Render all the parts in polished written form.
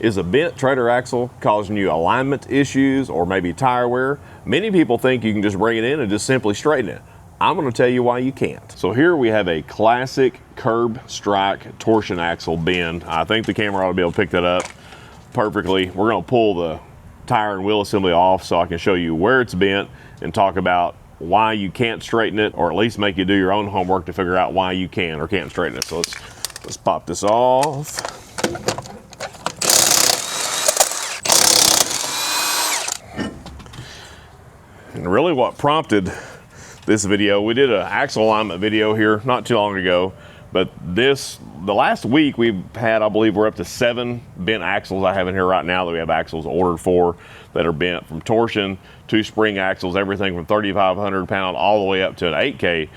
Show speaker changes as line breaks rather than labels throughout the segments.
Is a bent trailer axle causing you alignment issues or maybe tire wear? Many people think you can just bring it in and just simply straighten it. I'm going to tell you why you can't. So here we have a classic curb strike torsion axle bend. I think the camera ought to be able to pick that up perfectly. We're going to pull the tire and wheel assembly off so I can show you where it's bent and talk about why you can't straighten it, or at least make you do your own homework to figure out why you can or can't straighten it. So let's pop this off. And really what prompted this video, we did an axle alignment video here not too long ago, but the last week we've had, I believe we're up to 7 bent axles I have in here right now that we have axles ordered for that are bent, from torsion to spring axles, everything from 3,500 pound all the way up to an 8K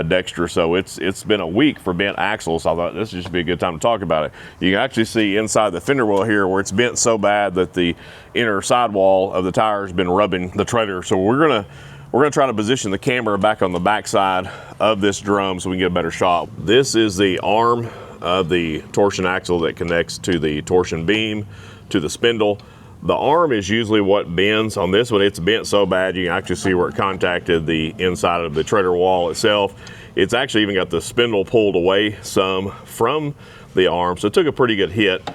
Dexter. So it's been a week for bent axles. So I thought this would just be a good time to talk about it. You can actually see inside the fender well here where it's bent so bad that the inner sidewall of the tire has been rubbing the trailer. So we're gonna try to position the camera back on the back side of this drum so we can get a better shot. This is the arm of the torsion axle that connects to the torsion beam to the spindle. The arm is usually what bends. On this one, it's bent so bad you can actually see where it contacted the inside of the trailer wall itself. It's actually even got the spindle pulled away some from the arm, so it took a pretty good hit.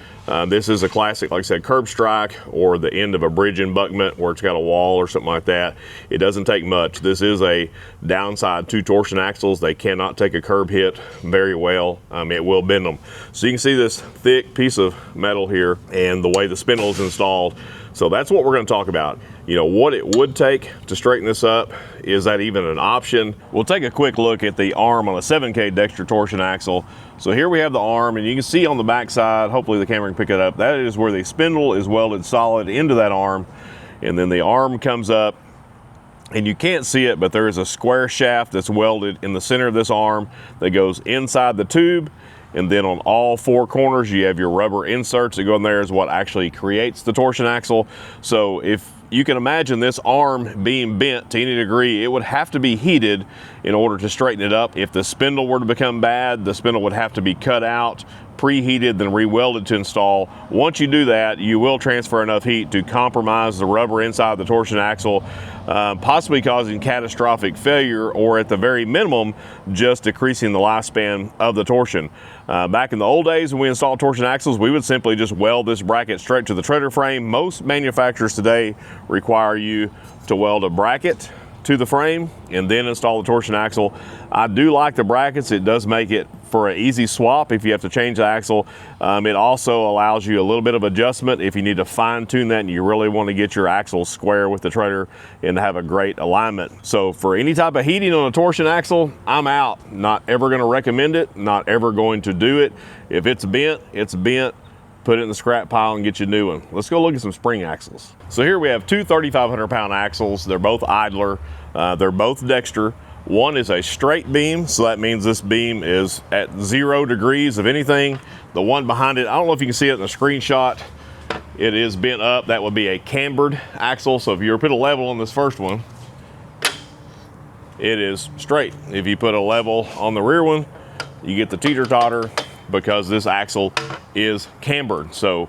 This is a classic, like I said, curb strike or the end of a bridge embutment where it's got a wall or something like that. It doesn't take much. This is a downside to torsion axles. They cannot take a curb hit very well. It will bend them. So you can see this thick piece of metal here and the way the spindle is installed. So that's what we're going to talk about. You know, what it would take to straighten this up. Is that even an option? We'll take a quick look at the arm on a 7K Dexter torsion axle. So here we have the arm, and you can see on the back side, hopefully the camera can pick it up, that is where the spindle is welded solid into that arm. And then the arm comes up, and you can't see it, but there is a square shaft that's welded in the center of this arm that goes inside the tube. And then on all 4 corners, you have your rubber inserts that go in there, is what actually creates the torsion axle. So if you can imagine this arm being bent to any degree, it would have to be heated in order to straighten it up. If the spindle were to become bad, the spindle would have to be cut out, preheated, then re-welded to install. Once you do that, you will transfer enough heat to compromise the rubber inside the torsion axle, possibly causing catastrophic failure, or at the very minimum, just decreasing the lifespan of the torsion. Back in the old days when we installed torsion axles, we would simply just weld this bracket straight to the trailer frame. Most manufacturers today require you to weld a bracket to the frame and then install the torsion axle. I do like the brackets. It does make it for an easy swap if you have to change the axle. It also allows you a little bit of adjustment if you need to fine tune that and you really want to get your axle square with the trailer and have a great alignment. So for any type of heating on a torsion axle, I'm out. Not ever going to recommend it, not ever going to do it. If it's bent, it's bent. Put it in the scrap pile and get you a new one. Let's go look at some spring axles. So here we have 2 3,500 pound axles. They're both idler. They're both Dexter. One is a straight beam, so that means this beam is at 0 degrees of anything. The one behind it, I don't know if you can see it in the screenshot, it is bent up. That would be a cambered axle. So if you were to put a level on this first one, it is straight. If you put a level on the rear one, you get the teeter-totter because this axle is cambered. So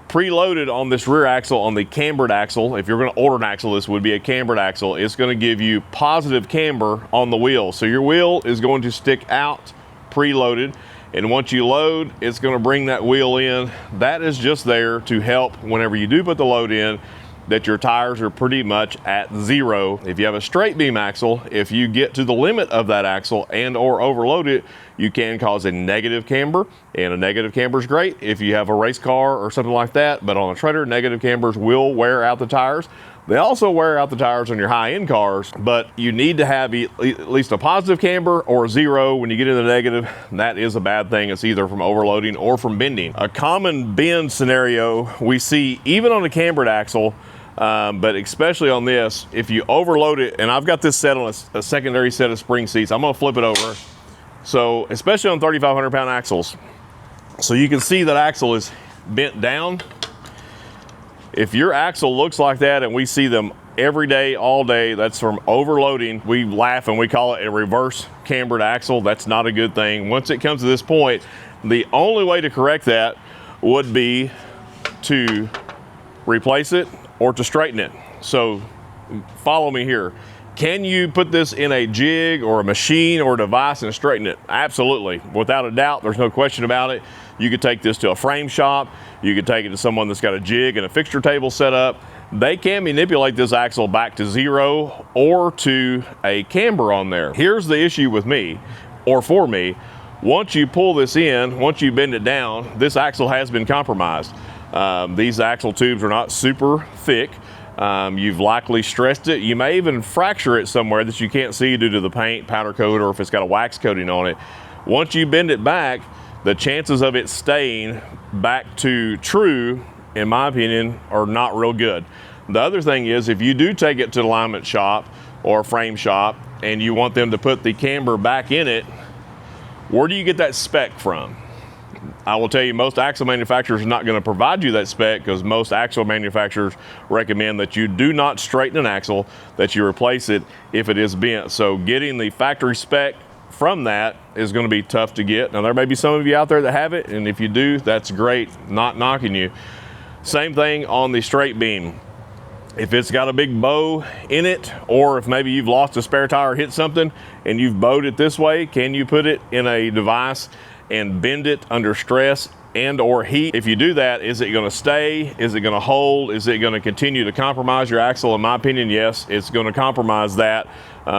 preloaded on this rear axle, on the cambered axle, if you're going to order an axle, this would be a cambered axle. It's going to give you positive camber on the wheel. So your wheel is going to stick out preloaded, and once you load, it's going to bring that wheel in. That is just there to help whenever you do put the load in, that your tires are pretty much at 0. If you have a straight beam axle, if you get to the limit of that axle and or overload it, you can cause a negative camber, and a negative camber is great if you have a race car or something like that, but on a trailer, negative cambers will wear out the tires. They also wear out the tires on your high-end cars, but you need to have at least a positive camber or a 0. When you get into the negative, that is a bad thing. It's either from overloading or from bending. A common bend scenario we see even on a cambered axle, but especially on this, if you overload it, and I've got this set on a secondary set of spring seats. I'm gonna flip it over. So especially on 3,500 pound axles, so you can see that axle is bent down. If your axle looks like that, and we see them every day, all day, that's from overloading. We laugh and we call it a reverse cambered axle. That's not a good thing. Once it comes to this point, the only way to correct that would be to replace it or to straighten it. So follow me here. Can you put this in a jig or a machine or a device and straighten it? Absolutely, without a doubt, there's no question about it. You could take this to a frame shop. You could take it to someone that's got a jig and a fixture table set up. They can manipulate this axle back to 0 or to a camber on there. Here's the issue with me, or for me. Once you pull this in, once you bend it down, this axle has been compromised. These axle tubes are not super thick. You've likely stressed it. You may even fracture it somewhere that you can't see due to the paint, powder coat, or if it's got a wax coating on it. Once you bend it back, the chances of it staying back to true, in my opinion, are not real good. The other thing is, if you do take it to the alignment shop or frame shop and you want them to put the camber back in it, where do you get that spec from? I will tell you, most axle manufacturers are not going to provide you that spec, because most axle manufacturers recommend that you do not straighten an axle, that you replace it if it is bent. So getting the factory spec from that is going to be tough to get. Now, there may be some of you out there that have it, and if you do, that's great, not knocking you. Same thing on the straight beam. If it's got a big bow in it, or if maybe you've lost a spare tire or hit something and you've bowed it this way, can you put it in a device and bend it under stress and or heat? If you do that, is it going to stay? Is it going to hold? Is it going to continue to compromise your axle? In my opinion, yes, it's going to compromise that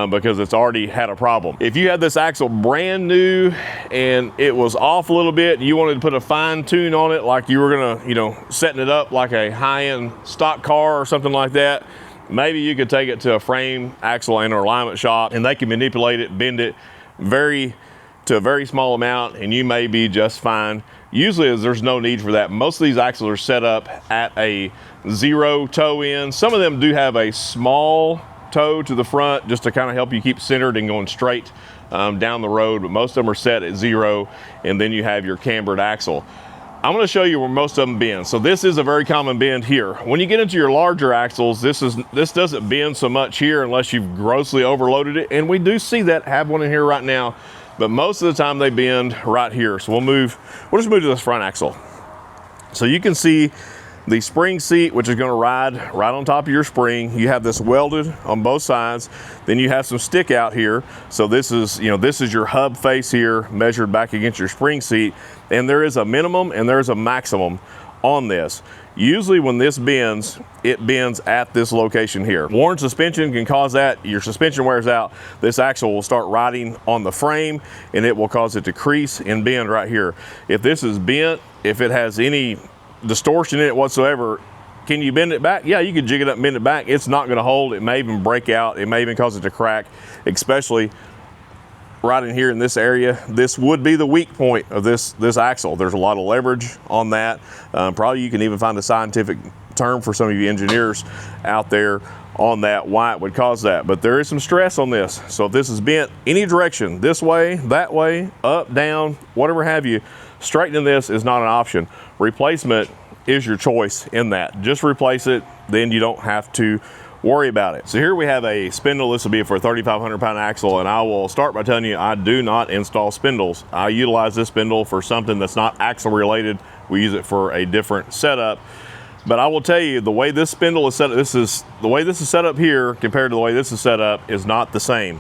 because it's already had a problem. If you had this axle brand new and it was off a little bit, you wanted to put a fine tune on it, like you were going to, setting it up like a high-end stock car or something like that, maybe you could take it to a frame, axle, and or alignment shop, and they can manipulate it, bend it to a very small amount, and you may be just fine. Usually there's no need for that. Most of these axles are set up at a 0 toe in. Some of them do have a small toe to the front just to kind of help you keep centered and going straight down the road, but most of them are set at 0, and then you have your cambered axle. I'm going to show you where most of them bend. So this is a very common bend here. When you get into your larger axles, this doesn't bend so much here unless you've grossly overloaded it, and we do see that, have one in here right now. But most of the time they bend right here. So we'll just move to this front axle. So you can see the spring seat, which is going to ride right on top of your spring. You have this welded on both sides. Then you have some stick out here. So this is your hub face here, measured back against your spring seat. And there is a minimum and there's a maximum on this. Usually when this bends, it bends at this location here. Worn suspension can cause that. Your suspension wears out, this axle will start riding on the frame and it will cause it to crease and bend right here. If this is bent, if it has any distortion in it whatsoever, can you bend it back? Yeah, you can jig it up and bend it back. It's not gonna hold. It may even break out. It may even cause it to crack, especially right in here in this area. This would be the weak point of this axle. There's a lot of leverage on that. Probably you can even find a scientific term for some of you engineers out there on that, why it would cause that. But there is some stress on this. So if this is bent any direction, this way, that way, up, down, whatever have you, straightening this is not an option. Replacement is your choice in that. Just replace it, then you don't have to worry about it. So here we have a spindle. This will be for a 3,500 pound axle, and I will start by telling you I do not install spindles. I utilize this spindle for something that's not axle related. We use it for a different setup. But I will tell you, the way this spindle is set up, the way this is set up here compared to the way this is set up is not the same.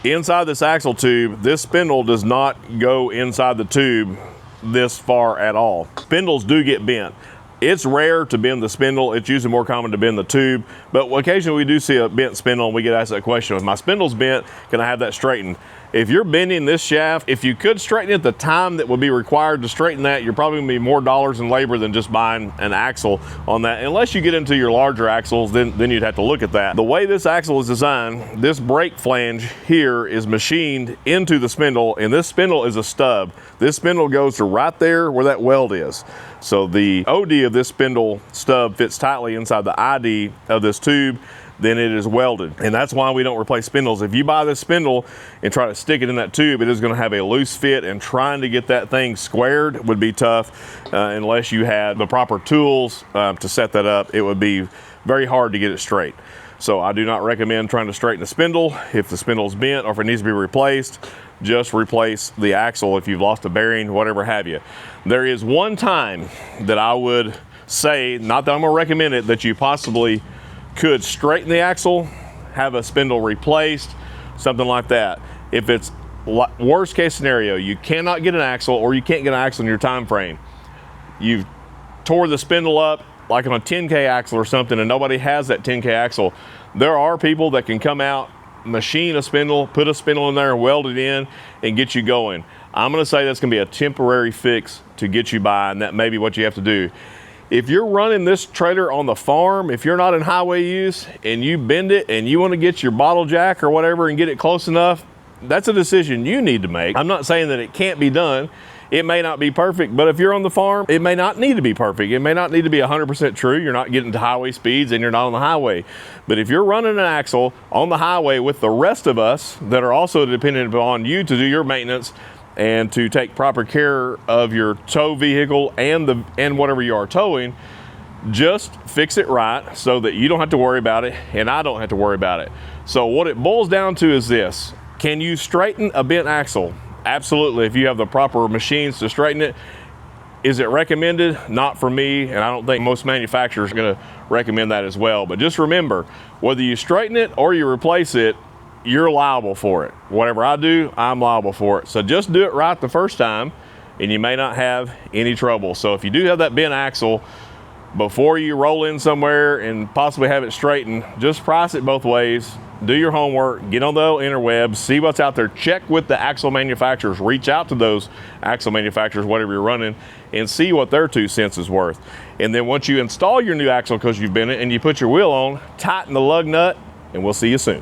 Inside this axle tube, this spindle does not go inside the tube this far at all. Spindles do get bent. It's rare to bend the spindle. It's usually more common to bend the tube, but occasionally we do see a bent spindle and we get asked that question. If my spindle's bent, can I have that straightened? If you're bending this shaft, if you could straighten it the time that would be required to straighten that, you're probably gonna be more dollars in labor than just buying an axle on that. Unless you get into your larger axles, then you'd have to look at that. The way this axle is designed, this brake flange here is machined into the spindle, and this spindle is a stub. This spindle goes to right there where that weld is. So the OD of this spindle stub fits tightly inside the ID of this tube, then it is welded. And that's why we don't replace spindles. If you buy this spindle and try to stick it in that tube, it is gonna have a loose fit, and trying to get that thing squared would be tough unless you had the proper tools to set that up. It would be very hard to get it straight. So I do not recommend trying to straighten the spindle. If the spindle's bent or if it needs to be replaced, just replace the axle if you've lost a bearing, whatever have you. There is one time that I would say, not that I'm gonna recommend it, that you possibly could straighten the axle, have a spindle replaced, something like that. If it's worst case scenario, you cannot get an axle, or you can't get an axle in your time frame. You've tore the spindle up like on a 10K axle or something, and nobody has that 10K axle. There are people that can come out, machine a spindle, put a spindle in there, weld it in, and get you going. I'm gonna say that's gonna be a temporary fix to get you by, and that may be what you have to do. If you're running this trailer on the farm, if you're not in highway use, and you bend it and you wanna get your bottle jack or whatever and get it close enough, that's a decision you need to make. I'm not saying that it can't be done. It may not be perfect, but if you're on the farm, it may not need to be perfect. It may not need to be 100% true. You're not getting to highway speeds and you're not on the highway. But if you're running an axle on the highway with the rest of us that are also dependent upon you to do your maintenance and to take proper care of your tow vehicle and whatever you are towing, just fix it right so that you don't have to worry about it and I don't have to worry about it. So what it boils down to is this: can you straighten a bent axle? Absolutely, if you have the proper machines to straighten it. Is it recommended? Not for me, and I don't think most manufacturers are gonna recommend that as well. But just remember, whether you straighten it or you replace it, you're liable for it. Whatever I do, I'm liable for it. So just do it right the first time, and you may not have any trouble. So if you do have that bent axle, before you roll in somewhere and possibly have it straightened, just price it both ways. Do your homework, get on the interwebs, see what's out there, check with the axle manufacturers, reach out to those axle manufacturers, whatever you're running, and see what their 2 cents is worth. And then once you install your new axle, because you've bent it, and you put your wheel on, tighten the lug nut, and we'll see you soon.